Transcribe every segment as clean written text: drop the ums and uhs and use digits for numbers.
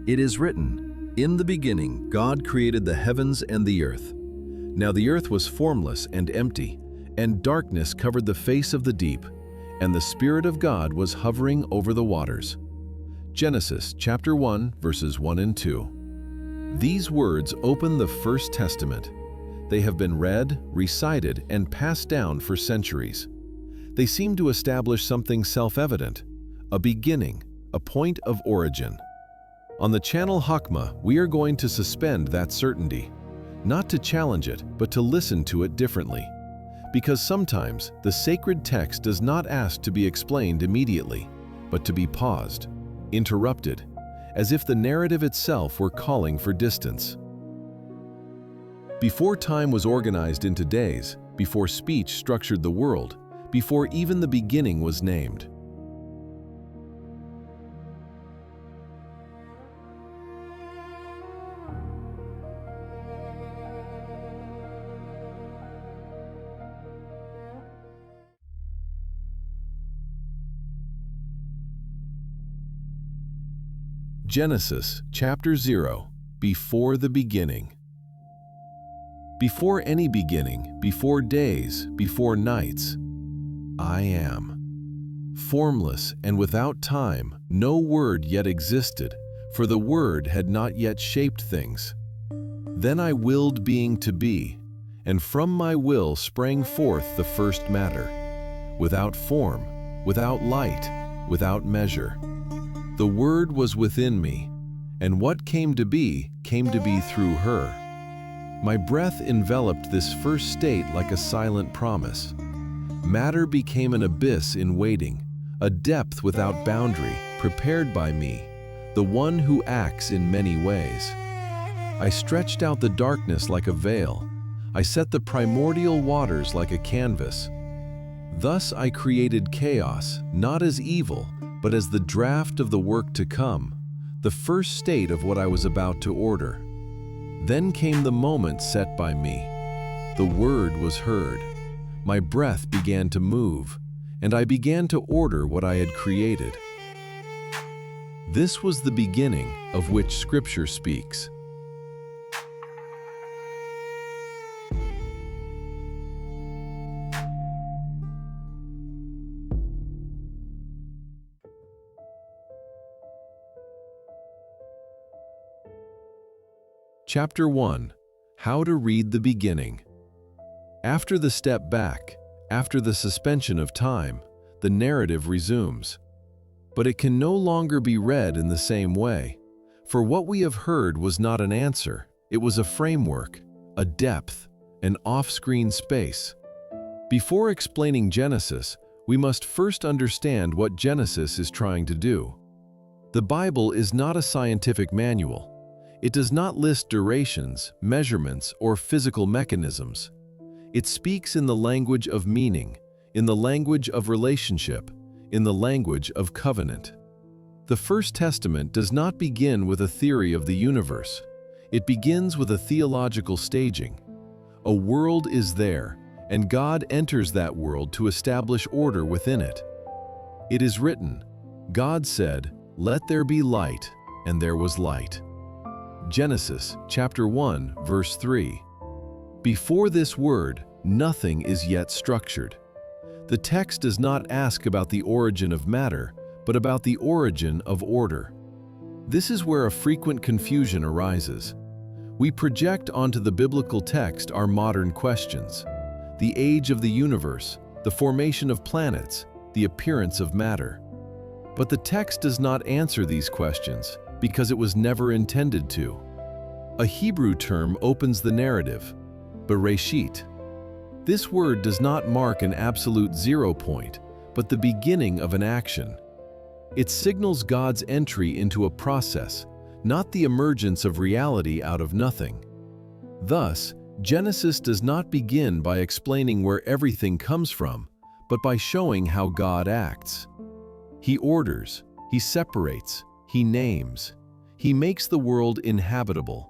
It is written, "In the beginning, God created the heavens and the earth. Now the earth was formless and empty, and darkness covered the face of the deep, and the Spirit of God was hovering over the waters." Genesis chapter 1, verses 1 and 2. These words open the First Testament. They have been read, recited, and passed down for centuries. They seem to establish something self-evident, a beginning, a point of origin. On the channel Hakma, we are going to suspend that certainty, not to challenge it, but to listen to it differently. Because sometimes the sacred text does not ask to be explained immediately, but to be paused, interrupted, as if the narrative itself were calling for distance. Before time was organized into days, before speech structured the world, before even the beginning was named. Genesis chapter 0, before the beginning. Before any beginning, before days, before nights, I am. Formless and without time, no word yet existed, for the Word had not yet shaped things. Then I willed being to be, and from my will sprang forth the first matter, without form, without light, without measure. The Word was within me, and what came to be through her. My breath enveloped this first state like a silent promise. Matter became an abyss in waiting, a depth without boundary, prepared by me, the one who acts in many ways. I stretched out the darkness like a veil. I set the primordial waters like a canvas. Thus I created chaos, not as evil, but as the draft of the work to come, the first state of what I was about to order. Then came the moment set by me. The word was heard. My breath began to move, and I began to order what I had created. This was the beginning of which Scripture speaks. Chapter 1. How to read the beginning. After the step back, after the suspension of time, the narrative resumes. But it can no longer be read in the same way, for what we have heard was not an answer, it was a framework, a depth, an off-screen space. Before explaining Genesis, we must first understand what Genesis is trying to do. The Bible is not a scientific manual. It does not list durations, measurements, or physical mechanisms. It speaks in the language of meaning, in the language of relationship, in the language of covenant. The First Testament does not begin with a theory of the universe. It begins with a theological staging. A world is there, and God enters that world to establish order within it. It is written, God said, "Let there be light," and there was light. Genesis chapter 1, verse 3. Before this word, nothing is yet structured. The text does not ask about the origin of matter, but about the origin of order. This is where a frequent confusion arises. We project onto the biblical text our modern questions: the age of the universe, the formation of planets, the appearance of matter. But the text does not answer these questions, because it was never intended to. A Hebrew term opens the narrative, Bereshit. This word does not mark an absolute zero point, but the beginning of an action. It signals God's entry into a process, not the emergence of reality out of nothing. Thus, Genesis does not begin by explaining where everything comes from, but by showing how God acts. He orders, He separates, He names. He makes the world inhabitable.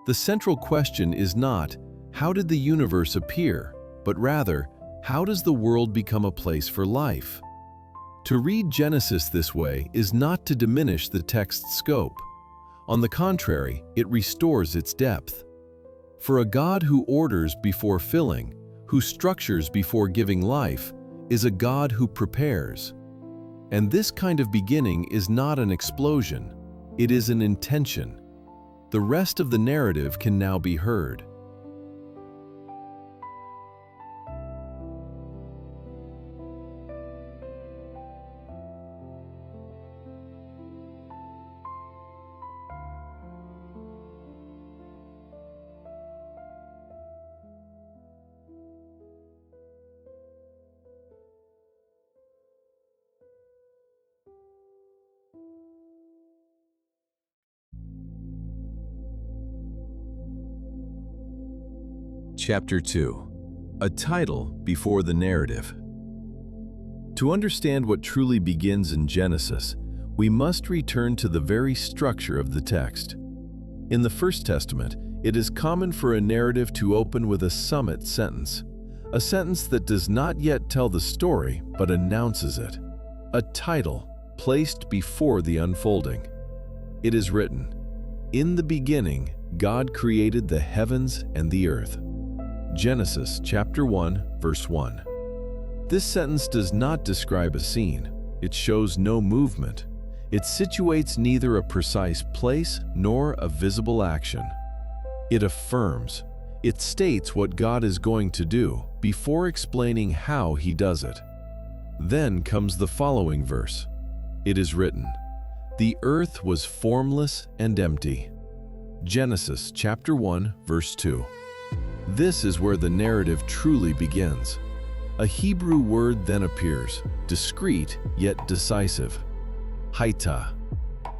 The central question is not, how did the universe appear, but rather, how does the world become a place for life? To read Genesis this way is not to diminish the text's scope. On the contrary, it restores its depth. For a God who orders before filling, who structures before giving life, is a God who prepares. And this kind of beginning is not an explosion, it is an intention. The rest of the narrative can now be heard. Chapter 2. A title before the narrative. To understand what truly begins in Genesis, we must return to the very structure of the text. In the First Testament, it is common for a narrative to open with a summit sentence, a sentence that does not yet tell the story but announces it, a title placed before the unfolding. It is written, "In the beginning, God created the heavens and the earth." Genesis chapter 1, verse 1. This sentence does not describe a scene. It shows no movement. It situates neither a precise place nor a visible action. It affirms. It states what God is going to do before explaining how He does it. Then comes the following verse. It is written, "The earth was formless and empty." Genesis chapter 1, verse 2. This is where the narrative truly begins. A Hebrew word then appears, discreet yet decisive. Haita.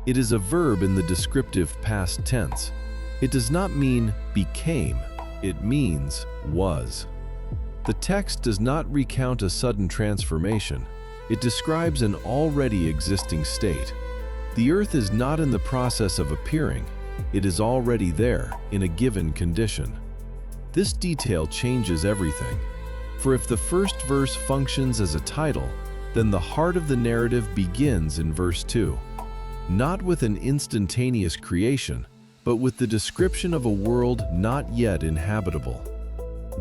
It is a verb in the descriptive past tense. It does not mean became, it means was. The text does not recount a sudden transformation. It describes an already existing state. The earth is not in the process of appearing. It is already there, in a given condition. This detail changes everything. For if the first verse functions as a title, then the heart of the narrative begins in verse 2. Not with an instantaneous creation, but with the description of a world not yet inhabitable.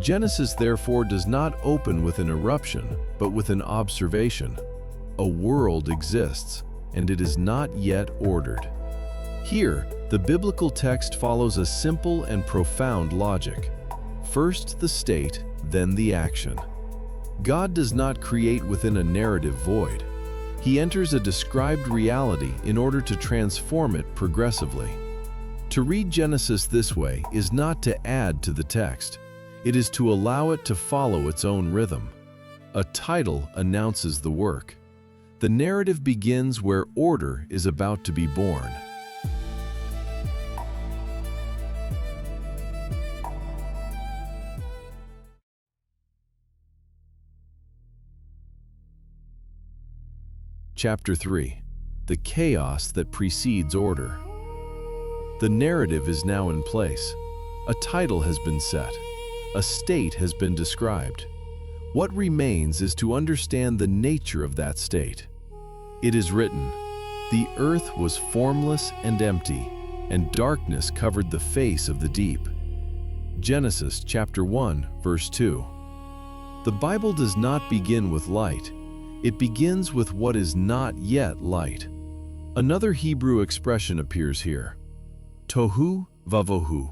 Genesis therefore does not open with an eruption, but with an observation. A world exists, and it is not yet ordered. Here, the biblical text follows a simple and profound logic. First the state, then the action. God does not create within a narrative void. He enters a described reality in order to transform it progressively. To read Genesis this way is not to add to the text. It is to allow it to follow its own rhythm. A title announces the work. The narrative begins where order is about to be born. Chapter 3. The chaos that precedes order. The narrative is now in place. A title has been set. A state has been described. What remains is to understand the nature of that state. It is written, "The earth was formless and empty, and darkness covered the face of the deep." Genesis chapter 1, verse 2. The Bible does not begin with light. It begins with what is not yet light. Another Hebrew expression appears here, tohu vavohu.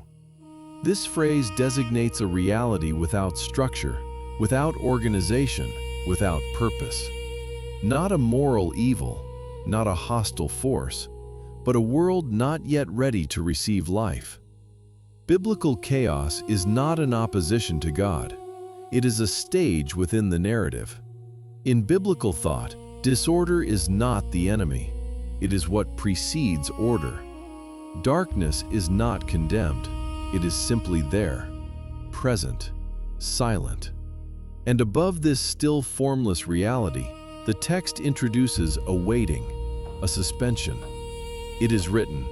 This phrase designates a reality without structure, without organization, without purpose. Not a moral evil, not a hostile force, but a world not yet ready to receive life. Biblical chaos is not an opposition to God. It is a stage within the narrative. In biblical thought, disorder is not the enemy. It is what precedes order. Darkness is not condemned. It is simply there, present, silent. And above this still formless reality, the text introduces a waiting, a suspension. It is written,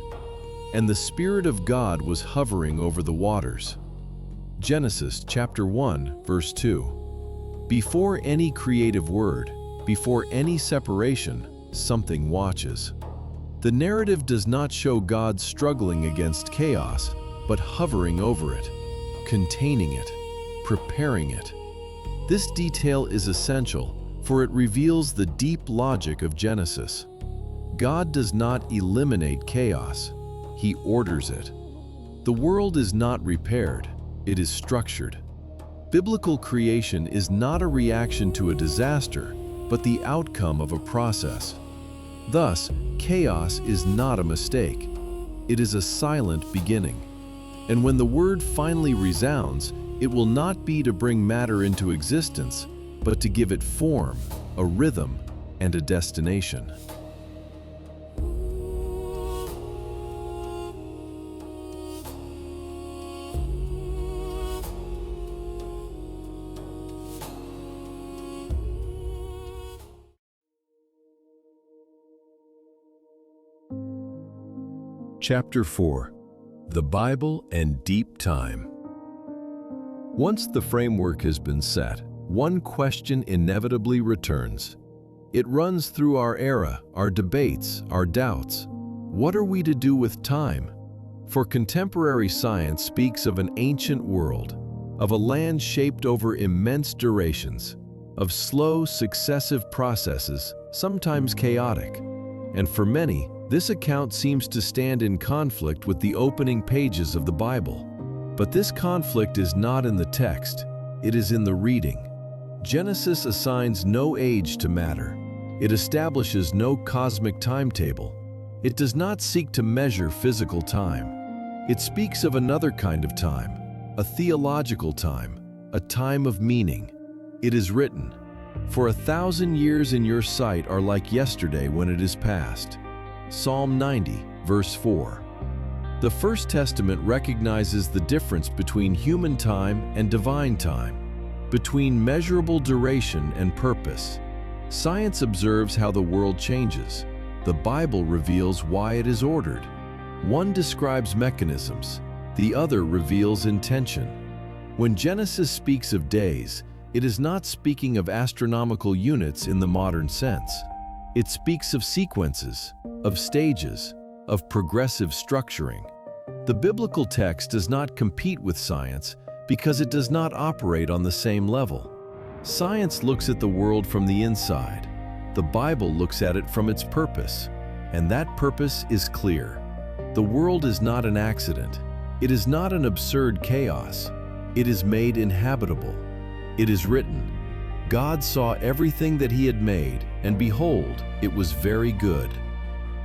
"And the Spirit of God was hovering over the waters." Genesis chapter 1, verse 2. Before any creative word, before any separation, something watches. The narrative does not show God struggling against chaos, but hovering over it, containing it, preparing it. This detail is essential, for it reveals the deep logic of Genesis. God does not eliminate chaos, He orders it. The world is not repaired, it is structured. Biblical creation is not a reaction to a disaster, but the outcome of a process. Thus, chaos is not a mistake. It is a silent beginning. And when the word finally resounds, it will not be to bring matter into existence, but to give it form, a rhythm, and a destination. Chapter 4: The Bible and Deep Time. Once the framework has been set, one question inevitably returns. It runs through our era, our debates, our doubts. What are we to do with time? For contemporary science speaks of an ancient world, of a land shaped over immense durations, of slow, successive processes, sometimes chaotic. And for many, this account seems to stand in conflict with the opening pages of the Bible. But this conflict is not in the text, it is in the reading. Genesis assigns no age to matter. It establishes no cosmic timetable. It does not seek to measure physical time. It speaks of another kind of time, a theological time, a time of meaning. It is written, "For 1,000 years in your sight are like yesterday when it is past." Psalm 90, verse 4. The First Testament recognizes the difference between human time and divine time, between measurable duration and purpose. Science observes how the world changes. The Bible reveals why it is ordered. One describes mechanisms, the other reveals intention. When Genesis speaks of days, it is not speaking of astronomical units in the modern sense. It speaks of sequences, of stages, of progressive structuring. The biblical text does not compete with science because it does not operate on the same level. Science looks at the world from the inside. The Bible looks at it from its purpose, and that purpose is clear. The world is not an accident. It is not an absurd chaos. It is made inhabitable. It is written, "God saw everything that He had made, and behold, it was very good."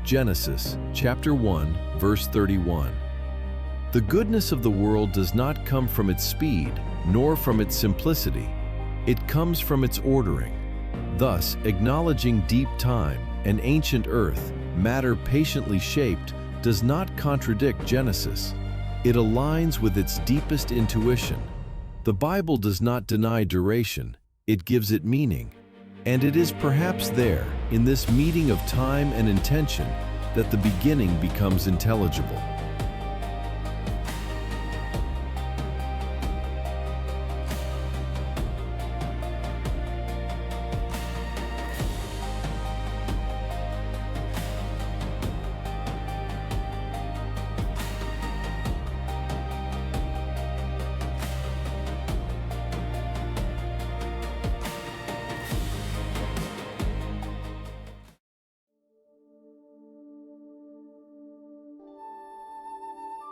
Genesis chapter 1, verse 31. The goodness of the world does not come from its speed, nor from its simplicity. It comes from its ordering. Thus, acknowledging deep time, an ancient earth, matter patiently shaped, does not contradict Genesis. It aligns with its deepest intuition. The Bible does not deny duration, it gives it meaning. And it is perhaps there, in this meeting of time and intention, that the beginning becomes intelligible.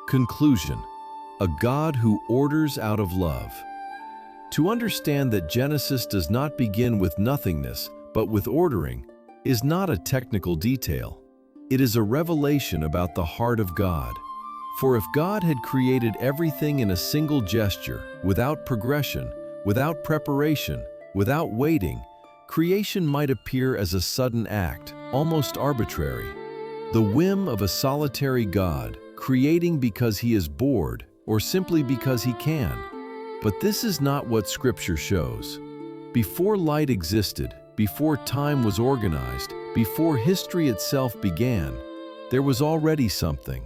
Conclusion: a God who orders out of love. To understand that Genesis does not begin with nothingness, but with ordering, is not a technical detail. It is a revelation about the heart of God. For if God had created everything in a single gesture, without progression, without preparation, without waiting, creation might appear as a sudden act, almost arbitrary. The whim of a solitary God, creating because He is bored, or simply because He can. But this is not what Scripture shows. Before light existed, before time was organized, before history itself began, there was already something.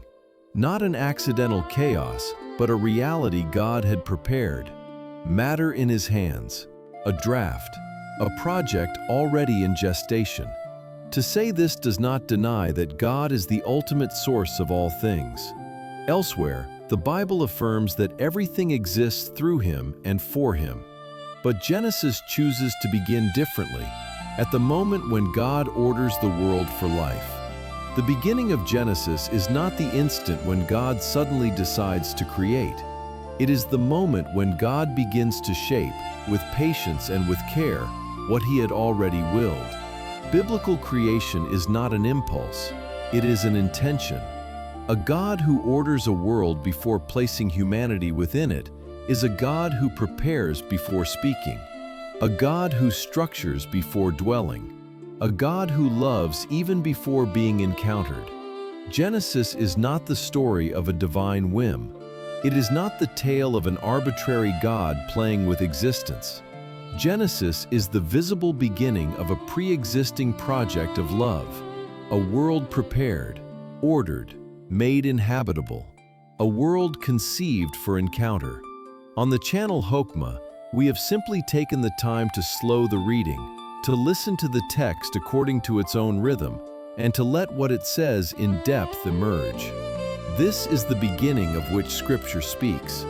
Not an accidental chaos, but a reality God had prepared. Matter in His hands, a draft, a project already in gestation. To say this does not deny that God is the ultimate source of all things. Elsewhere, the Bible affirms that everything exists through Him and for Him. But Genesis chooses to begin differently, at the moment when God orders the world for life. The beginning of Genesis is not the instant when God suddenly decides to create. It is the moment when God begins to shape, with patience and with care, what He had already willed. Biblical creation is not an impulse, it is an intention. A God who orders a world before placing humanity within it is a God who prepares before speaking, a God who structures before dwelling, a God who loves even before being encountered. Genesis is not the story of a divine whim. It is not the tale of an arbitrary God playing with existence. Genesis is the visible beginning of a pre-existing project of love, a world prepared, ordered, made inhabitable, a world conceived for encounter. On the channel Hokmah, we have simply taken the time to slow the reading, to listen to the text according to its own rhythm, and to let what it says in depth emerge. This is the beginning of which Scripture speaks.